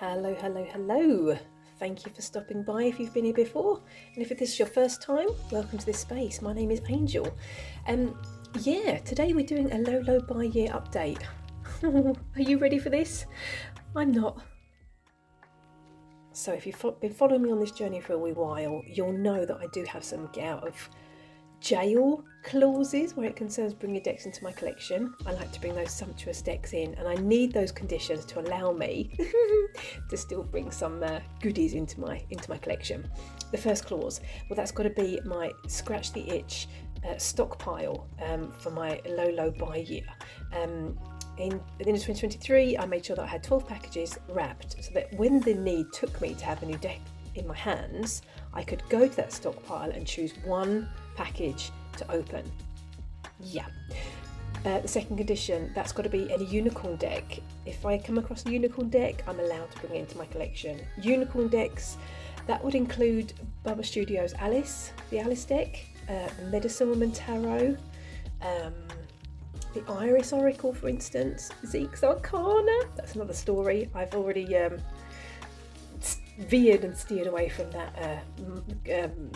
Hello, hello, hello. Thank you for stopping by if you've been here before. And if this is your first time, welcome to this space. My name is Angel. Today we're doing a low buy year update. Are you ready for this? I'm not. So if you've been following me on this journey for a wee while, you'll know that I do have some get out of jail clauses where it concerns bringing decks into my collection. I like to bring those sumptuous decks in, and I need those conditions to allow me to still bring some goodies into my collection. The first clause, well, that's got to be my scratch the itch stockpile for my low buy year. In the end of 2023, I made sure that I had 12 packages wrapped so that when the need took me to have a new deck in my hands, I could go to that stockpile and choose one package to open. The second condition, that's got to be a unicorn deck. If I come across a unicorn deck, I'm allowed to bring it into my collection. Unicorn decks, that would include Bubba Studios Alice, the Alice deck, the Medicine Woman Tarot, the Iris Oracle, for instance, Zeke's Arcana. That's another story. I've already veered and steered away from that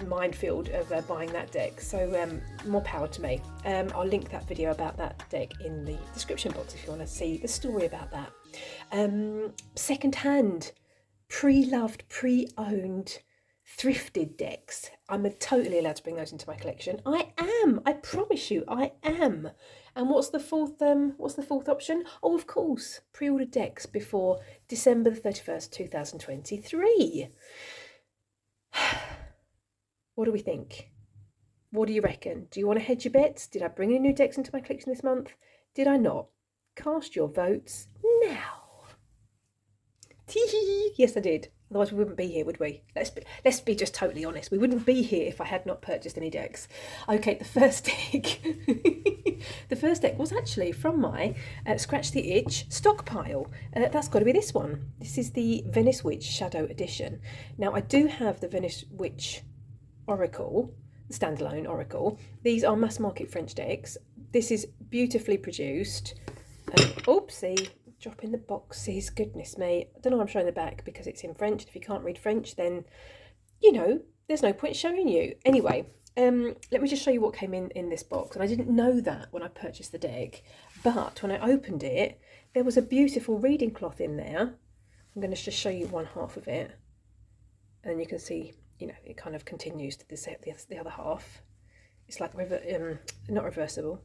minefield of buying that deck, so more power to me. I'll link that video about that deck in the description box if you want to see the story about that. Second hand, pre-loved, pre-owned, thrifted decks. I'm totally allowed to bring those into my collection. I promise you, I am. And what's the fourth option? Oh, of course, pre-ordered decks before December the 31st, 2023. What do we think? What do you reckon? Do you want to hedge your bets? Did I bring any new decks into my collection this month? Did I not? Cast your votes now. Yes, I did. Otherwise we wouldn't be here, would we? Let's be just totally honest. We wouldn't be here if I had not purchased any decks. Okay, the first deck the first deck was actually from my Scratch the Itch stockpile. That's got to be this one. This is the Venice Witch Shadow Edition. Now I do have the Venice Witch Oracle, the standalone Oracle. These are mass market French decks. This is beautifully produced. Oopsie. Dropping the boxes, goodness me. I don't know why I'm showing the back because it's in French. If you can't read French, then, there's no point showing you. Anyway, let me just show you what came in this box. And I didn't know that when I purchased the deck, but when I opened it, there was a beautiful reading cloth in there. I'm going to just show you one half of it. And you can see, it kind of continues to the other half. It's like, not reversible.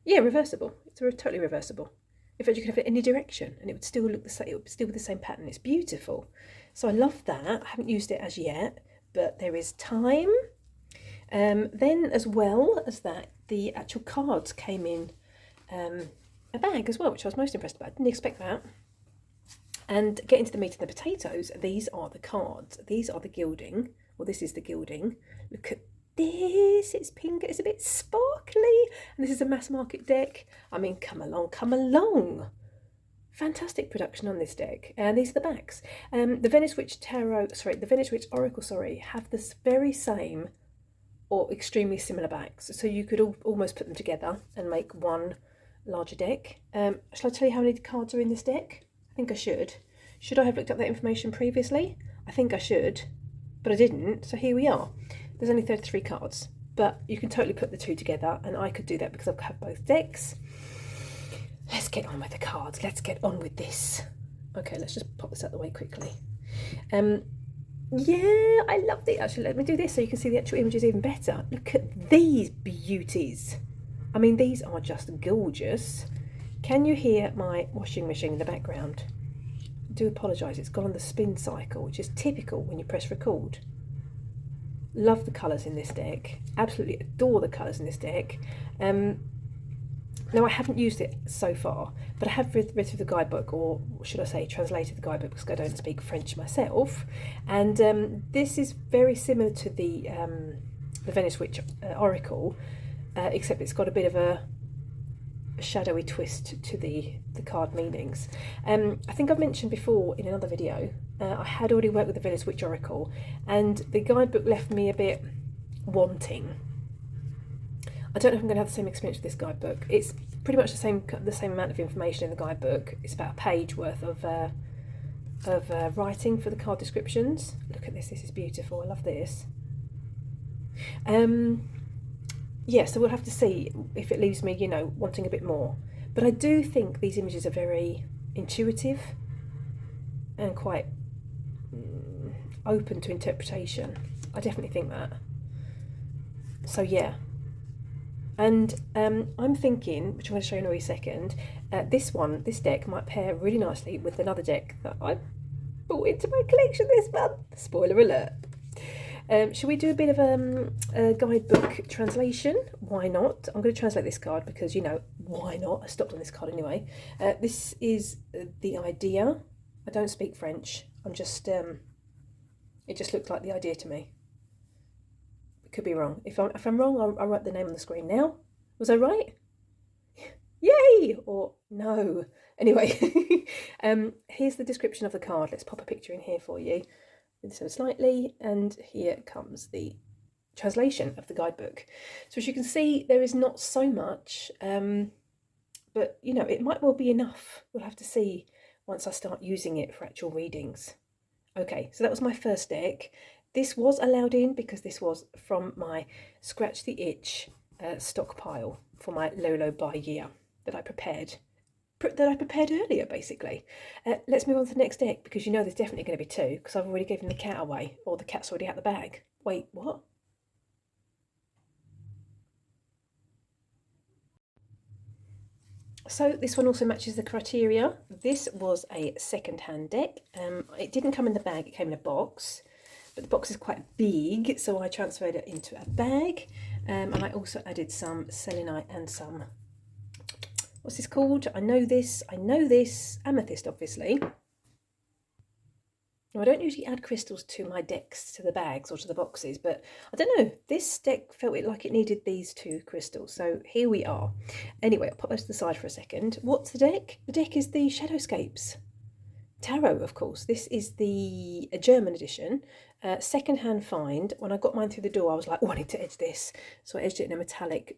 Yeah, reversible. It's totally reversible. In fact, you could have it any direction and it would still look the same. It would still be the same pattern. It's beautiful. So I love that. I haven't used it as yet, but there is time. Then, as well as that, the actual cards came in a bag as well, which I was most impressed about. I didn't expect that. And getting to the meat and the potatoes, these are the cards. These are the gilding. Well, this is the gilding. Look at this, it's pink, it's a bit sparkly, and this is a mass market deck. I mean, come along. Fantastic production on this deck. And these are the backs. The Venice Witch Oracle, have this very same or extremely similar backs. So you could almost put them together and make one larger deck. Shall I tell you how many cards are in this deck? I think I should. Should I have looked up that information previously? I think I should, but I didn't, so here we are. There's only 33 cards, but you can totally put the two together, and I could do that because I have both decks. Let's get on with the cards. Let's get on with this. Okay, let's just pop this out of the way quickly. Yeah, I love it. Actually, let me do this so you can see the actual images even better. Look at these beauties. I mean, these are just gorgeous. Can you hear my washing machine in the background? I do apologise, it's gone on the spin cycle, which is typical when you press record. Love the colours in this deck. Absolutely adore the colours in this deck. Now, I haven't used it so far, but I have read through the guidebook, or should I say translated the guidebook, because I don't speak French myself. And this is very similar to the Venice Witch Oracle, except it's got a bit of a shadowy twist to the card meanings. I think I've mentioned before in another video, I had already worked with the Venice Witch Oracle, and the guidebook left me a bit wanting. I don't know if I'm going to have the same experience with this guidebook. It's pretty much the same amount of information in the guidebook. It's about a page worth of writing for the card descriptions. Look at this. This is beautiful. I love this. Yeah, so we'll have to see if it leaves me, you know, wanting a bit more. But I do think these images are very intuitive and quite open to interpretation. I definitely think that. So yeah. And I'm thinking, which I'm going to show you in a wee second, this deck might pair really nicely with another deck that I brought into my collection this month. Spoiler alert. Shall we do a bit of a guidebook translation? Why not? I'm going to translate this card because, you know, why not? I stopped on this card anyway. This is the idea. I don't speak French. I'm just, it just looked like the idea to me. It could be wrong. If I'm wrong, I'll write the name on the screen now. Was I right? Yay! Or no. Anyway, here's the description of the card. Let's pop a picture in here for you. So slightly, and here comes the translation of the guidebook. So as you can see, there is not so much, but you know, it might well be enough. We'll have to see once I start using it for actual readings. Okay, so that was my first deck. This was allowed in because this was from my Scratch the Itch stockpile for my Lolo by year that I prepared earlier, basically. Let's move on to the next deck, because you know there's definitely going to be two, because I've already given the cat away, or the cat's already out the bag. Wait, what? So this one also matches the criteria. This was a second-hand deck. It didn't come in the bag, it came in a box, but the box is quite big, so I transferred it into a bag, and I also added some selenite and some, what's this called? I know this, amethyst, obviously. Now, I don't usually add crystals to my decks, to the bags or to the boxes, but I don't know, this deck felt like it needed these two crystals, so here we are. Anyway, I'll put those to the side for a second. What's the deck? The deck is the Shadowscapes Tarot, of course. This is the German edition, second-hand find. When I got mine through the door, I was like, oh, I need to edge this, so I edged it in a metallic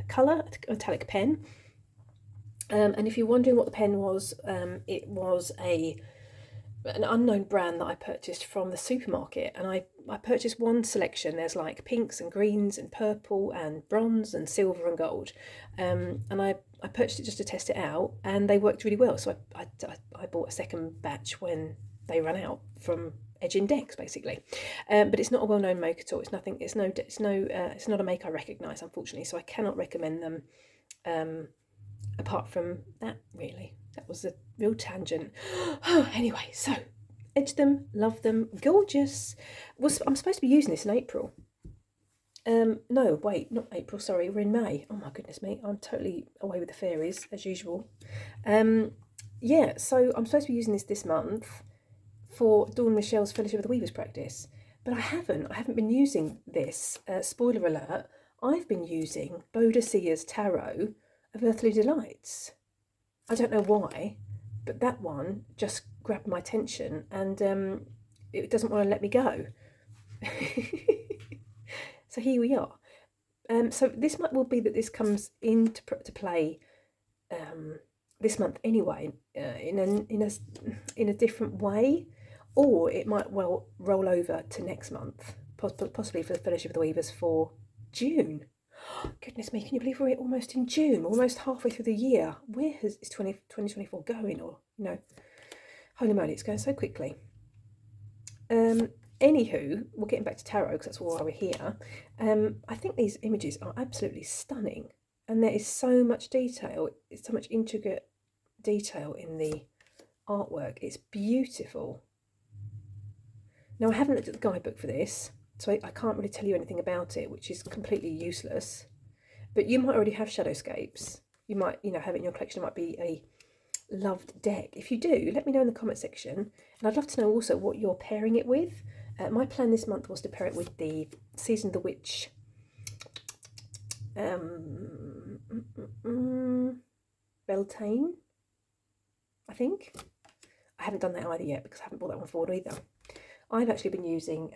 colour, a metallic pen. And if you're wondering what the pen was, it was an unknown brand that I purchased from the supermarket, and I purchased one selection. There's like pinks and greens and purple and bronze and silver and gold, and I purchased it just to test it out, and they worked really well. So I bought a second batch when they ran out from edging decks, basically. But it's not a well-known make at all. It's nothing. It's not a make I recognise, unfortunately. So I cannot recommend them. Apart from that, really. That was a real tangent. Anyway, so edge them, love them, gorgeous. I'm supposed to be using this in April. No, wait, not April, sorry, we're in May. Oh my goodness me, I'm totally away with the fairies, as usual. Yeah, so I'm supposed to be using this month for Dawn Michelle's Fellowship of the Weavers practice. But I haven't been using this. Spoiler alert, I've been using BoDleasons Tarot of Earthly Delights. I don't know why, but that one just grabbed my attention, and it doesn't want to let me go. So here we are. So this might well be that this comes into play this month anyway, in a different way, or it might well roll over to next month, possibly for the Fellowship of the Weavers for June. Goodness me, can you believe we're almost in June, almost halfway through the year? Where is 2024 going? Or, you know, holy moly, it's going so quickly. Anywho, we're getting back to tarot because that's why we're here. I think these images are absolutely stunning, and there is so much detail. It's so much intricate detail in the artwork. It's beautiful. Now, I haven't looked at the guidebook for this, so I can't really tell you anything about it, which is completely useless. But you might already have Shadowscapes. You might, have it in your collection. It might be a loved deck. If you do, let me know in the comment section. And I'd love to know also what you're pairing it with. My plan this month was to pair it with the Season of the Witch Beltane, I think. I haven't done that either yet because I haven't brought that one forward either. I've actually been using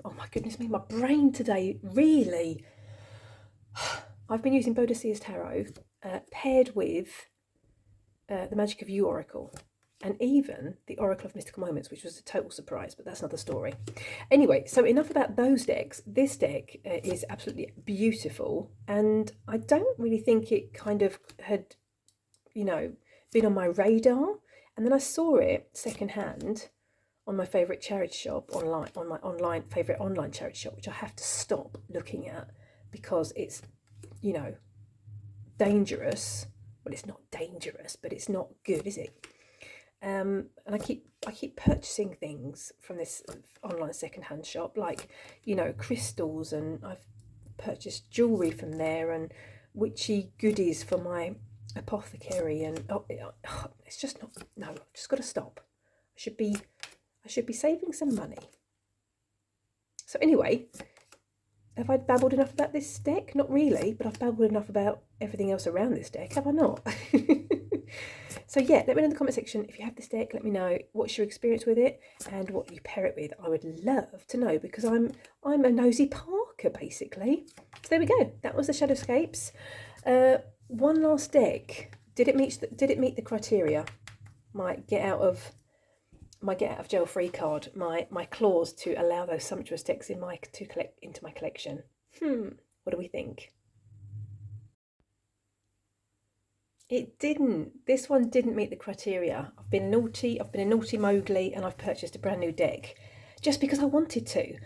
oh my goodness me, my brain today, really. I've been using BoDleasons Tarot paired with the Magic of You Oracle, and even the Oracle of Mystical Moments, which was a total surprise, but that's another story. Anyway, so enough about those decks. This deck is absolutely beautiful, and I don't really think it kind of had, you know, been on my radar. And then I saw it secondhand on my favourite charity shop online, on my favourite online charity shop, which I have to stop looking at because it's, you know, dangerous. Well, it's not dangerous, but it's not good, is it? And I keep purchasing things from this online secondhand shop, like, you know, crystals, and I've purchased jewellery from there and witchy goodies for my apothecary, and it's just not. No, I've just got to stop. I should be saving some money. So anyway, have I babbled enough about this deck? Not really, but I've babbled enough about everything else around this deck, have I not? So yeah, let me know in the comment section if you have this deck. Let me know what's your experience with it and what you pair it with. I would love to know, because I'm a nosy Parker, basically. So there we go. That was the Shadowscapes. One last deck. Did it meet the criteria? My get out of jail free card. My clause to allow those sumptuous decks into my collection. What do we think? It didn't. This one didn't meet the criteria. I've been naughty. I've been a naughty Mowgli, and I've purchased a brand new deck just because I wanted to.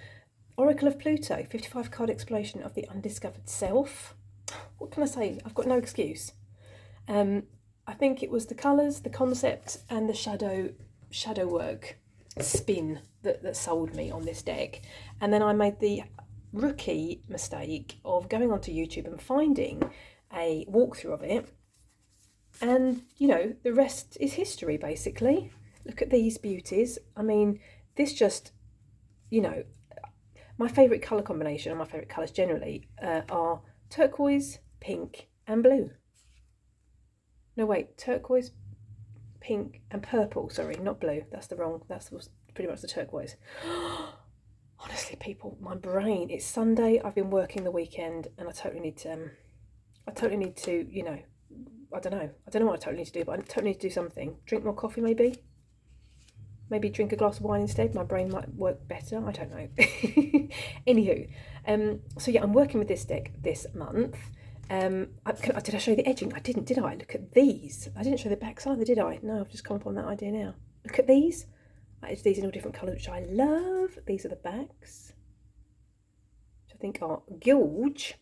Oracle of Pluto, 55 card exploration of the undiscovered self. What can I say? I've got no excuse. I think it was the colours, the concept, and the shadow work spin that sold me on this deck. And then I made the rookie mistake of going onto YouTube and finding a walkthrough of it. And, you know, the rest is history, basically. Look at these beauties. I mean, this just, you know, my favourite colour combination, and my favourite colours generally, are turquoise, pink and blue. No, wait, turquoise, pink and purple. Sorry, not blue. That's pretty much the turquoise. Honestly, people, my brain, it's Sunday. I've been working the weekend, and I totally need to, you know, I don't know what I totally need to do, but I totally need to do something. Drink more coffee, maybe drink a glass of wine instead. My brain might work better. I don't know. Anywho, so yeah, I'm working with this deck this month. Did I show you the edging? I didn't, did I? Look at these. I didn't show the backs either, did I? No, I've just come up on that idea now. Look at these. I edged these in all different colours, which I love. These are the backs, which I think are Gilge.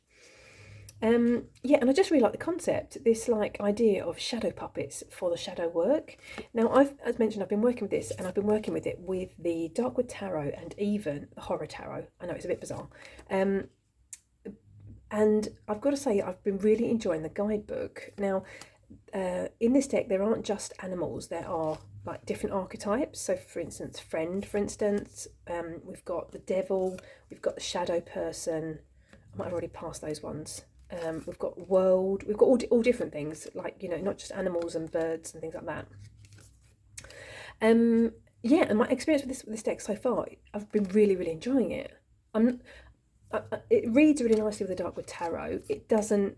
Yeah, and I just really like the concept, this like idea of shadow puppets for the shadow work. Now, as mentioned, I've been working with this, and I've been working with it with the Darkwood Tarot and even the Horror Tarot. I know it's a bit bizarre. And I've got to say, I've been really enjoying the guidebook. Now, in this deck, there aren't just animals, there are like different archetypes. So for instance, friend, for instance, we've got the devil, we've got the shadow person. I might have already passed those ones. We've got world, we've got all different things, like, you know, not just animals and birds and things like that. Yeah, and my experience with this deck so far, I've been really enjoying it. It reads really nicely with the Darkwood Tarot. It doesn't,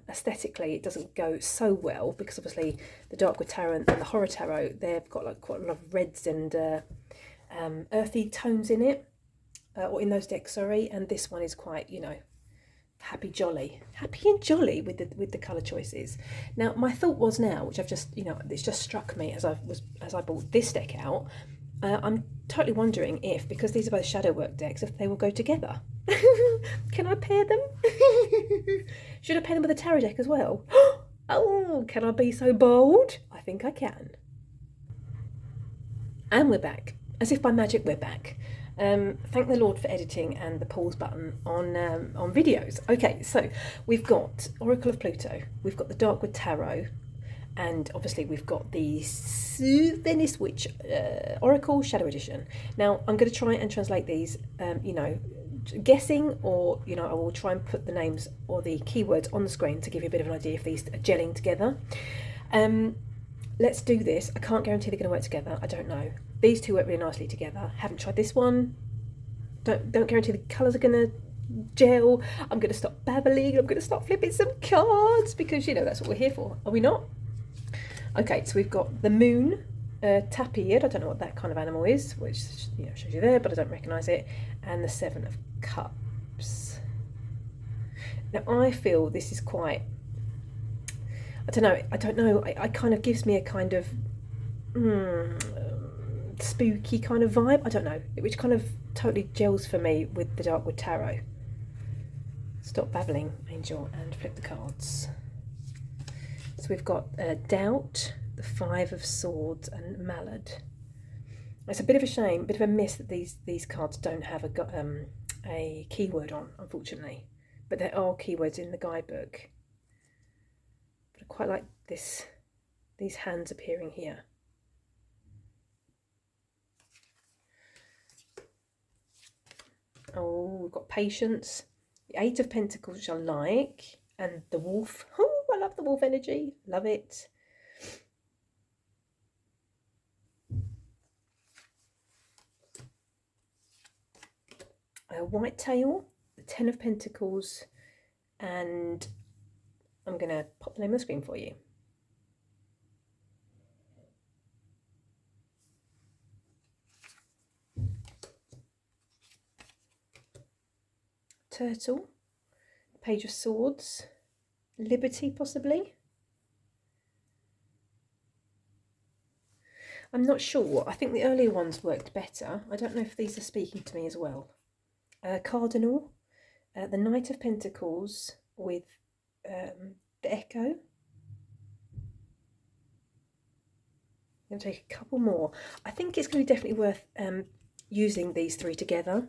aesthetically, it doesn't go so well, because obviously the Darkwood Tarot and the Horror Tarot, they've got like quite a lot of reds and earthy tones in it, or in those decks, sorry. And this one is quite, you know, happy and jolly with the colour choices. Now, my thought was now, which I've just, you know, it's just struck me as I bought this deck out. I'm totally wondering if, because these are both shadow work decks, if they will go together. Can I pair them? Should I pair them with a tarot deck as well? Oh, can I be so bold? I think I can. And we're back. As if by magic, we're back. Thank the Lord for editing and the pause button on videos. Okay, so we've got Oracle of Pluto, we've got the Darkwood Tarot, and obviously we've got the Venice Witch Oracle Shadow Edition. Now, I'm going to try and translate these, you know, guessing, or, you know, I will try and put the names or the keywords on the screen to give you a bit of an idea if these are gelling together. Let's do this. I can't guarantee they're going to work together. I don't know. These two work really nicely together. Haven't tried this one. don't guarantee the colours are going to gel. I'm going to stop babbling. I'm going to start flipping some cards because, you know, that's what we're here for. Are we not? Okay, so we've got the moon tapir. I don't know what that kind of animal is, which, you know, shows you there, but I don't recognise it. And the 7 of cups. Now, I feel this is quite, I don't know, it kind of gives me a kind of spooky kind of vibe, I don't know, which kind of totally gels for me with the Darkwood Tarot. Stop babbling, Angel, and flip the cards. So we've got Doubt, the 5 of Swords, and Mallard. It's a bit of a shame, a bit of a miss that these cards don't have a keyword on, unfortunately. But there are keywords in the guidebook. But I quite like these hands appearing here. Oh, we've got Patience, the 8 of Pentacles, which I like, and the Wolf. Oh, I love the Wolf energy. Love it. Whitetail, the 10 of Pentacles, and I'm going to pop the name on the screen for you. Turtle, Page of Swords, Liberty possibly. I'm not sure. I think the earlier ones worked better. I don't know if these are speaking to me as well. Cardinal, the Knight of Pentacles with the Echo. I'm going to take a couple more. I think it's going to be definitely worth using these 3 together.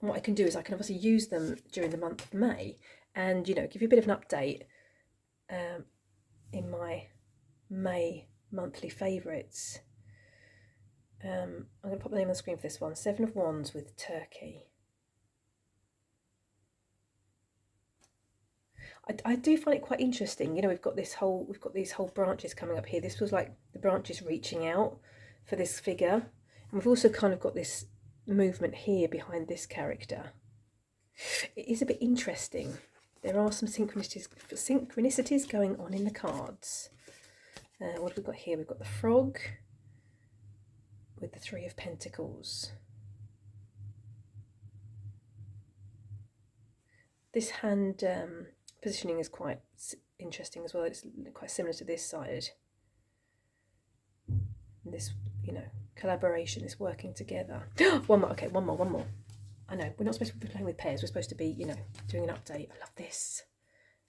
And what I can do is I can obviously use them during the month of May and, you know, give you a bit of an update in my May monthly favourites. I'm going to pop the name on the screen for this one. 7 of Wands with Turkey. I do find it quite interesting. You know, we've got these whole branches coming up here. This was like the branches reaching out for this figure. And we've also kind of got this movement here behind this character. It is a bit interesting. There are some synchronicities going on in the cards. What have we got here? We've got the frog with the 3 of Pentacles. This hand positioning is quite interesting as well. It's quite similar to this side. This, you know, collaboration is working together. One more. Okay, one more. I know, we're not supposed to be playing with pairs. We're supposed to be, you know, doing an update. I love this.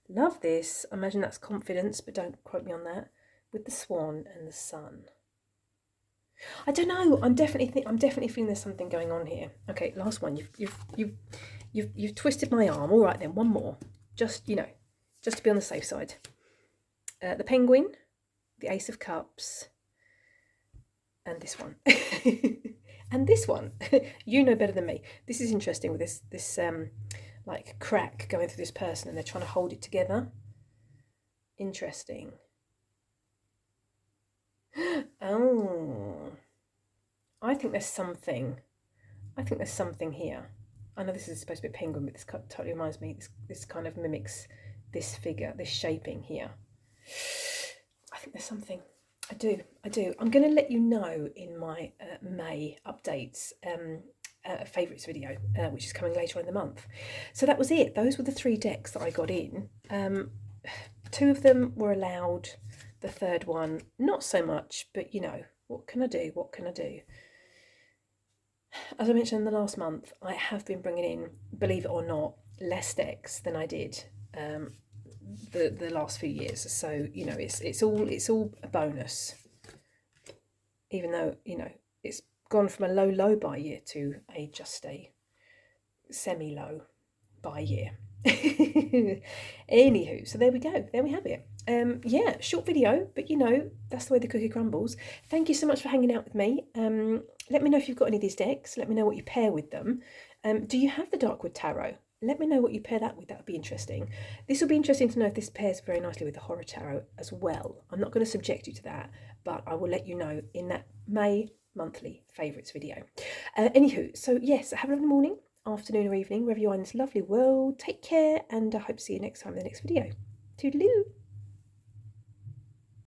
Love this. I imagine that's confidence, but don't quote me on that. With the Swan and the Sun. I don't know. I'm definitely feeling there's something going on here. Okay, last one. You've twisted my arm. All right then, one more. Just, you know, just to be on the safe side. The Penguin, the Ace of Cups, and this one. And this one. You know better than me. This is interesting with this like crack going through this person and they're trying to hold it together. Interesting. Oh, I think there's something here. I know this is supposed to be a penguin, but this totally reminds me, this kind of mimics this figure, this shaping here. I think there's something. I do. I'm going to let you know in my May updates favourites video, which is coming later in the month. So that was it. Those were the 3 decks that I got in. 2 of them were allowed. The 3rd one, not so much, but you know, what can I do? As I mentioned in the last month, I have been bringing in, believe it or not, less decks than I did the last few years. So, you know, it's all a bonus. Even though, you know, it's gone from a low buy year to just a semi-low buy year. Anywho, so there we go. There we have it. Yeah, short video, but you know, that's the way the cookie crumbles. Thank you so much for hanging out with me. Let me know if you've got any of these decks. Let me know what you pair with them. Do you have the Darkwood Tarot? Let me know what you pair that with. That would be interesting. This will be interesting to know if this pairs very nicely with the Horror Tarot as well. I'm not going to subject you to that, but I will let you know in that May monthly favourites video. Anywho, so yes, have a lovely morning, afternoon or evening, wherever you are in this lovely world. Take care, and I hope to see you next time in the next video. Toodaloo!